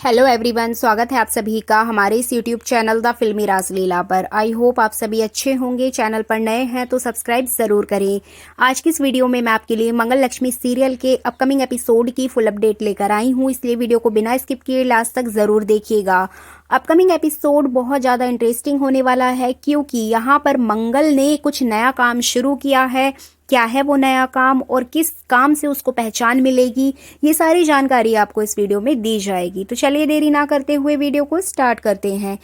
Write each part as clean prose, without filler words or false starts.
Hello everyone, स्वागत है आप सभी का हमारे इस यूट्यूब चैनल द फिल्मी रासलीला पर। आई होप आप सभी अच्छे होंगे। चैनल पर नए हैं तो सब्सक्राइब ज़रूर करें। आज की इस वीडियो में मैं आपके लिए मंगल लक्ष्मी सीरियल के अपकमिंग एपिसोड की फुल अपडेट लेकर आई हूँ, इसलिए वीडियो को बिना स्किप किए लास्ट तक ज़रूर देखिएगा। अपकमिंग एपिसोड बहुत ज़्यादा इंटरेस्टिंग होने वाला है, क्योंकि यहाँ पर मंगल ने कुछ नया काम शुरू किया है। क्या है वो नया काम और किस काम से उसको पहचान मिलेगी, ये सारी जानकारी आपको इस वीडियो में दी जाएगी। तो चलिए देरी ना करते हुए वीडियो को स्टार्ट करते हैं।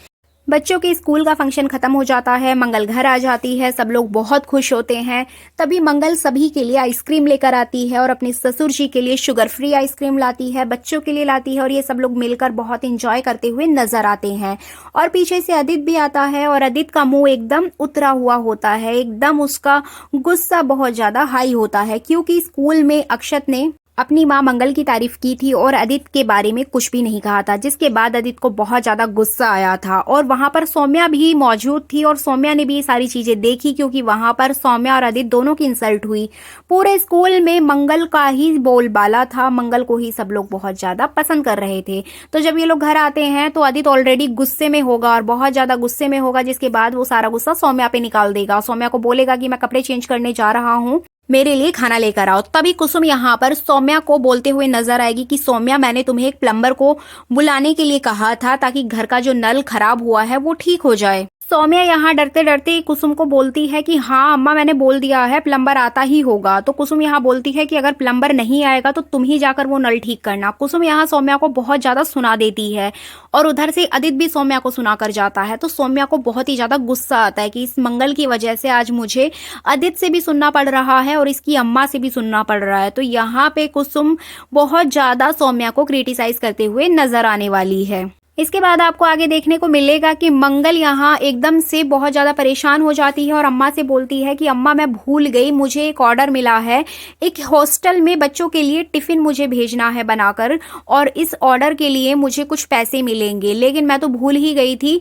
बच्चों के स्कूल का फंक्शन खत्म हो जाता है, मंगल घर आ जाती है, सब लोग बहुत खुश होते हैं। तभी मंगल सभी के लिए आइसक्रीम लेकर आती है और अपने ससुर जी के लिए शुगर फ्री आइसक्रीम लाती है, बच्चों के लिए लाती है और ये सब लोग मिलकर बहुत एंजॉय करते हुए नजर आते हैं। और पीछे से अदित भी आता है और अदित का मुंह एकदम उतरा हुआ होता है, एकदम उसका गुस्सा बहुत ज्यादा हाई होता है, क्योंकि स्कूल में अक्षत ने अपनी माँ मंगल की तारीफ की थी और अदित के बारे में कुछ भी नहीं कहा था, जिसके बाद अदित को बहुत ज्यादा गुस्सा आया था। और वहां पर सौम्या भी मौजूद थी और सौम्या ने भी ये सारी चीजें देखी, क्योंकि वहां पर सौम्या और अदित दोनों की इंसल्ट हुई। पूरे स्कूल में मंगल का ही बोलबाला था, मंगल को ही सब लोग बहुत ज्यादा पसंद कर रहे थे। तो जब ये लोग घर आते हैं तो अदित ऑलरेडी गुस्से में होगा और बहुत ज्यादा गुस्से में होगा, जिसके बाद वो सारा गुस्सा सौम्या पे निकाल देगा। सौम्या को बोलेगा कि मैं कपड़े चेंज करने जा रहा हूँ, मेरे लिए खाना लेकर आओ। तभी कुसुम यहाँ पर सौम्या को बोलते हुए नजर आएगी कि सौम्या, मैंने तुम्हें एक प्लम्बर को बुलाने के लिए कहा था ताकि घर का जो नल खराब हुआ है वो ठीक हो जाए। सौम्या यहाँ डरते डरते कुसुम को बोलती है कि हाँ अम्मा, मैंने बोल दिया है, प्लम्बर आता ही होगा। तो कुसुम यहाँ बोलती है कि अगर प्लम्बर नहीं आएगा तो तुम ही जाकर वो नल ठीक करना। कुसुम यहाँ सौम्या को बहुत ज्यादा सुना देती है और उधर से अदित भी सौम्या को सुना कर जाता है। तो सौम्या को बहुत ही ज्यादा गुस्सा आता है कि इस मंगल की वजह से आज मुझे अदित से भी सुनना पड़ रहा है और इसकी अम्मा से भी सुनना पड़ रहा है। तो यहाँ पे कुसुम बहुत ज्यादा सौम्या को क्रिटिसाइज करते हुए नजर आने वाली है। इसके बाद आपको आगे देखने को मिलेगा कि मंगल यहाँ एकदम से बहुत ज़्यादा परेशान हो जाती है और अम्मा से बोलती है कि अम्मा, मैं भूल गई, मुझे एक ऑर्डर मिला है, एक हॉस्टल में बच्चों के लिए टिफ़िन मुझे भेजना है बनाकर, और इस ऑर्डर के लिए मुझे कुछ पैसे मिलेंगे, लेकिन मैं तो भूल ही गई थी।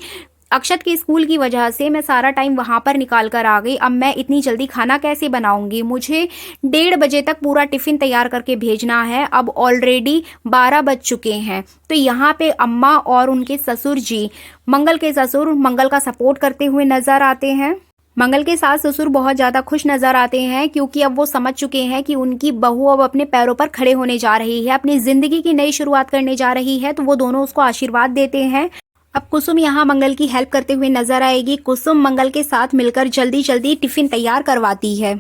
अक्षत के स्कूल की वजह से मैं सारा टाइम वहां पर निकाल कर आ गई। अब मैं इतनी जल्दी खाना कैसे बनाऊंगी? मुझे 1:30 बजे तक पूरा टिफिन तैयार करके भेजना है। अब ऑलरेडी 12 बज चुके हैं। तो यहाँ पे अम्मा और उनके ससुर जी, मंगल के ससुर, मंगल का सपोर्ट करते हुए नजर आते हैं। मंगल के सास ससुर बहुत ज्यादा खुश नजर आते हैं, क्योंकि अब वो समझ चुके हैं कि उनकी बहू अब अपने पैरों पर खड़े होने जा रही है, अपनी जिंदगी की नई शुरुआत करने जा रही है। तो वो दोनों उसको आशीर्वाद देते हैं। अब कुसुम यहाँ मंगल की हेल्प करते हुए नजर आएगी। कुसुम मंगल के साथ मिलकर जल्दी जल्दी टिफिन तैयार करवाती है।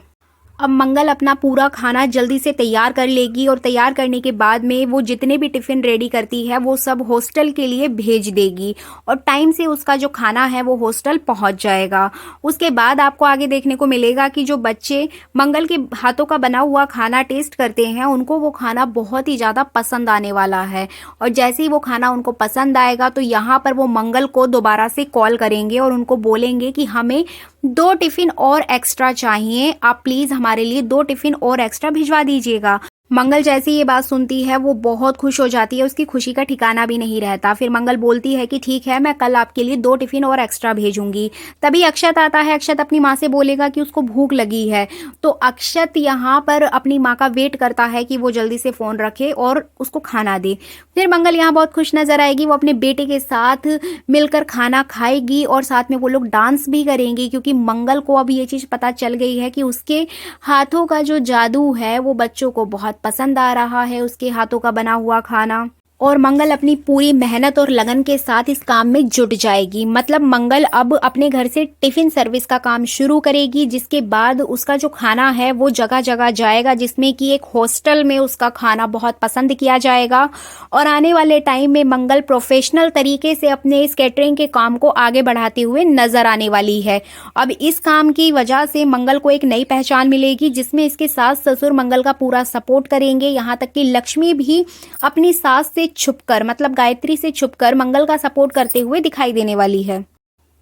अब मंगल अपना पूरा खाना जल्दी से तैयार कर लेगी और तैयार करने के बाद में वो जितने भी टिफ़िन रेडी करती है वो सब हॉस्टल के लिए भेज देगी और टाइम से उसका जो खाना है वो हॉस्टल पहुंच जाएगा। उसके बाद आपको आगे देखने को मिलेगा कि जो बच्चे मंगल के हाथों का बना हुआ खाना टेस्ट करते हैं, उनको वो खाना बहुत ही ज़्यादा पसंद आने वाला है। और जैसे ही वो खाना उनको पसंद आएगा तो यहाँ पर वो मंगल को दोबारा से कॉल करेंगे और उनको बोलेंगे कि हमें 2 टिफ़िन और एक्स्ट्रा चाहिए, आप प्लीज़ हमारे लिए 2 टिफ़िन और एक्स्ट्रा भिजवा दीजिएगा। मंगल जैसे ये बात सुनती है वो बहुत खुश हो जाती है, उसकी खुशी का ठिकाना भी नहीं रहता। फिर मंगल बोलती है कि ठीक है, मैं कल आपके लिए 2 टिफ़िन और एक्स्ट्रा भेजूंगी। तभी अक्षत आता है। अक्षत अपनी माँ से बोलेगा कि उसको भूख लगी है। तो अक्षत यहाँ पर अपनी माँ का वेट करता है कि वो जल्दी से फ़ोन रखे और उसको खाना दे। फिर मंगल यहाँ बहुत खुश नजर आएगी। वो अपने बेटे के साथ मिलकर खाना खाएगी और साथ में वो लोग डांस भी करेंगे, क्योंकि मंगल को अब ये चीज़ पता चल गई है कि उसके हाथों का जो जादू है वो बच्चों को बहुत पसंद आ रहा है, उसके हाथों का बना हुआ खाना। और मंगल अपनी पूरी मेहनत और लगन के साथ इस काम में जुट जाएगी। मतलब मंगल अब अपने घर से टिफिन सर्विस का काम शुरू करेगी, जिसके बाद उसका जो खाना है वो जगह जगह जाएगा, जिसमें कि एक हॉस्टल में उसका खाना बहुत पसंद किया जाएगा। और आने वाले टाइम में मंगल प्रोफेशनल तरीके से अपने इस कैटरिंग के काम को आगे बढ़ाते हुए नजर आने वाली है। अब इस काम की वजह से मंगल को एक नई पहचान मिलेगी, जिसमें इसके सास ससुर मंगल का पूरा सपोर्ट करेंगे। यहाँ तक कि लक्ष्मी भी अपनी सास से छुपकर, मतलब गायत्री से छुपकर मंगल का सपोर्ट करते हुए दिखाई देने वाली है।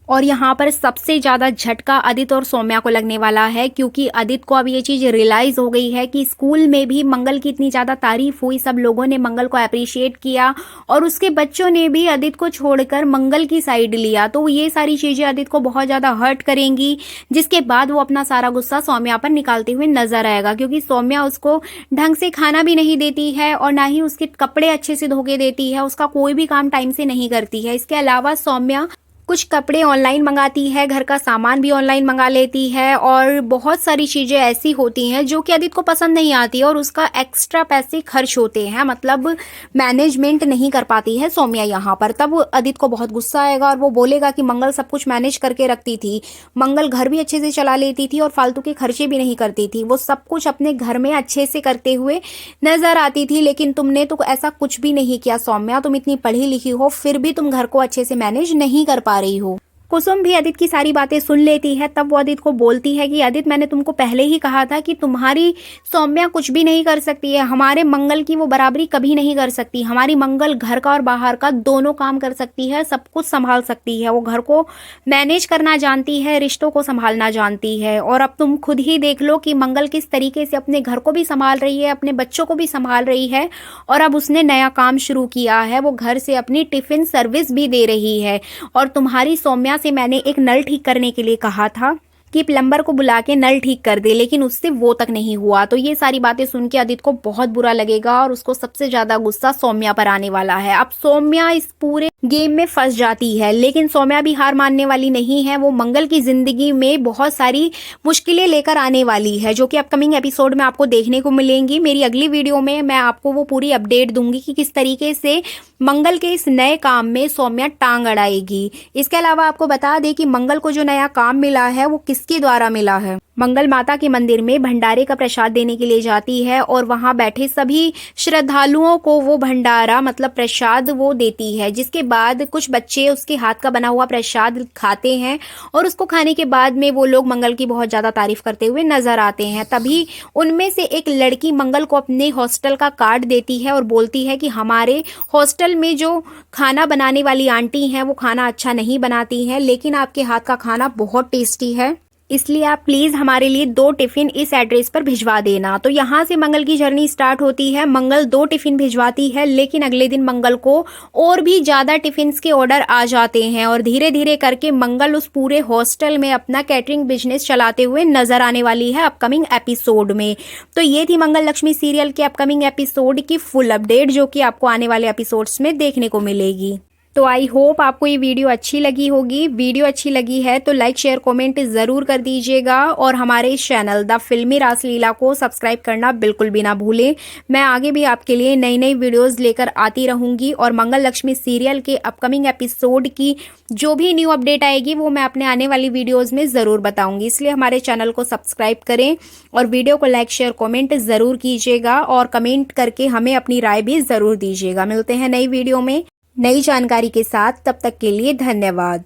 और यहाँ पर सबसे ज़्यादा झटका आदित्य और सौम्या को लगने वाला है, क्योंकि आदित्य को अब ये चीज़ रियलाइज़ हो गई है कि स्कूल में भी मंगल की इतनी ज़्यादा तारीफ हुई, सब लोगों ने मंगल को अप्रिशिएट किया और उसके बच्चों ने भी आदित्य को छोड़कर मंगल की साइड लिया। तो ये सारी चीज़ें आदित्य को बहुत ज़्यादा हर्ट करेंगी, जिसके बाद वो अपना सारा गुस्सा सौम्या पर निकालते हुए नजर आएगा, क्योंकि सौम्या उसको ढंग से खाना भी नहीं देती है और ना ही उसके कपड़े अच्छे से धो के देती है, उसका कोई भी काम टाइम से नहीं करती है। इसके अलावा सौम्या कुछ कपड़े ऑनलाइन मंगाती है, घर का सामान भी ऑनलाइन मंगा लेती है और बहुत सारी चीज़ें ऐसी होती हैं जो कि आदित्य को पसंद नहीं आती और उसका एक्स्ट्रा पैसे खर्च होते हैं, मतलब मैनेजमेंट नहीं कर पाती है सौम्या यहाँ पर। तब आदित्य को बहुत गुस्सा आएगा और वो बोलेगा कि मंगल सब कुछ मैनेज करके रखती थी, मंगल घर भी अच्छे से चला लेती थी और फालतू के खर्चे भी नहीं करती थी, वो सब कुछ अपने घर में अच्छे से करते हुए नजर आती थी, लेकिन तुमने तो ऐसा कुछ भी नहीं किया सौम्या, तुम इतनी पढ़ी लिखी हो फिर भी तुम घर को अच्छे से मैनेज नहीं कर रही हो। कुसुम भी आदित्य की सारी बातें सुन लेती है। तब वो आदित्य को बोलती है कि आदित्य, मैंने तुमको पहले ही कहा था कि तुम्हारी सौम्या कुछ भी नहीं कर सकती है, हमारे मंगल की वो बराबरी कभी नहीं कर सकती। हमारी मंगल घर का और बाहर का दोनों काम कर सकती है, सब कुछ संभाल सकती है, वो घर को मैनेज करना जानती है, रिश्तों को संभालना जानती है। और अब तुम खुद ही देख लो कि मंगल किस तरीके से अपने घर को भी संभाल रही है, अपने बच्चों को भी संभाल रही है और अब उसने नया काम शुरू किया है, वो घर से अपनी टिफिन सर्विस भी दे रही है। और तुम्हारी सौम्या से मैंने एक नल ठीक करने के लिए कहा था कि प्लम्बर को बुला के नल ठीक कर दे, लेकिन उससे वो तक नहीं हुआ। तो ये सारी बातें सुन के आदित्य को बहुत बुरा लगेगा और उसको सबसे ज्यादा गुस्सा सौम्या पर आने वाला है। अब सौम्या इस पूरे गेम में फंस जाती है, लेकिन सौम्या भी हार मानने वाली नहीं है, वो मंगल की जिंदगी में बहुत सारी मुश्किलें लेकर आने वाली है, जो कि अपकमिंग एपिसोड में आपको देखने को मिलेंगी। मेरी अगली वीडियो में मैं आपको वो पूरी अपडेट दूंगी कि किस तरीके से मंगल के इस नए काम में सौम्या टांग अड़ाएगी। इसके अलावा आपको बता दें कि मंगल को जो नया काम मिला है वो किसके द्वारा मिला है। मंगल माता के मंदिर में भंडारे का प्रसाद देने के लिए जाती है और वहां बैठे सभी श्रद्धालुओं को वो भंडारा मतलब प्रसाद वो देती है, जिसके बाद कुछ बच्चे उसके हाथ का बना हुआ प्रसाद खाते हैं और उसको खाने के बाद में वो लोग मंगल की बहुत ज्यादा तारीफ करते हुए नजर आते हैं। तभी उनमें से एक लड़की मंगल को अपने हॉस्टल का कार्ड देती है और बोलती है कि हमारे हॉस्टल में जो खाना बनाने वाली आंटी हैं वो खाना अच्छा नहीं बनाती हैं, लेकिन आपके हाथ का खाना बहुत टेस्टी है, इसलिए आप प्लीज हमारे लिए 2 टिफिन इस एड्रेस पर भिजवा देना। तो यहाँ से मंगल की जर्नी स्टार्ट होती है। मंगल 2 टिफिन भिजवाती है, लेकिन अगले दिन मंगल को और भी ज्यादा टिफिन के ऑर्डर आ जाते हैं और धीरे धीरे करके मंगल उस पूरे हॉस्टल में अपना कैटरिंग बिजनेस चलाते हुए नजर आने वाली है अपकमिंग एपिसोड में। तो ये थी मंगल लक्ष्मी सीरियल के अपकमिंग एपिसोड की फुल अपडेट, जो कि आपको आने वाले एपिसोड्स में देखने को मिलेगी। तो आई होप आपको ये वीडियो अच्छी लगी होगी। वीडियो अच्छी लगी है तो लाइक शेयर कमेंट ज़रूर कर दीजिएगा और हमारे इस चैनल द फिल्मी रासलीला को सब्सक्राइब करना बिल्कुल भी ना भूलें। मैं आगे भी आपके लिए नई नई वीडियोस लेकर आती रहूँगी और मंगल लक्ष्मी सीरियल के अपकमिंग एपिसोड की जो भी न्यू अपडेट आएगी वो मैं अपने आने वाली वीडियोज़ में ज़रूर बताऊँगी। इसलिए हमारे चैनल को सब्सक्राइब करें और वीडियो को लाइक शेयर कमेंट ज़रूर कीजिएगा और कमेंट करके हमें अपनी राय भी ज़रूर दीजिएगा। मिलते हैं नई वीडियो में नई जानकारी के साथ, तब तक के लिए धन्यवाद।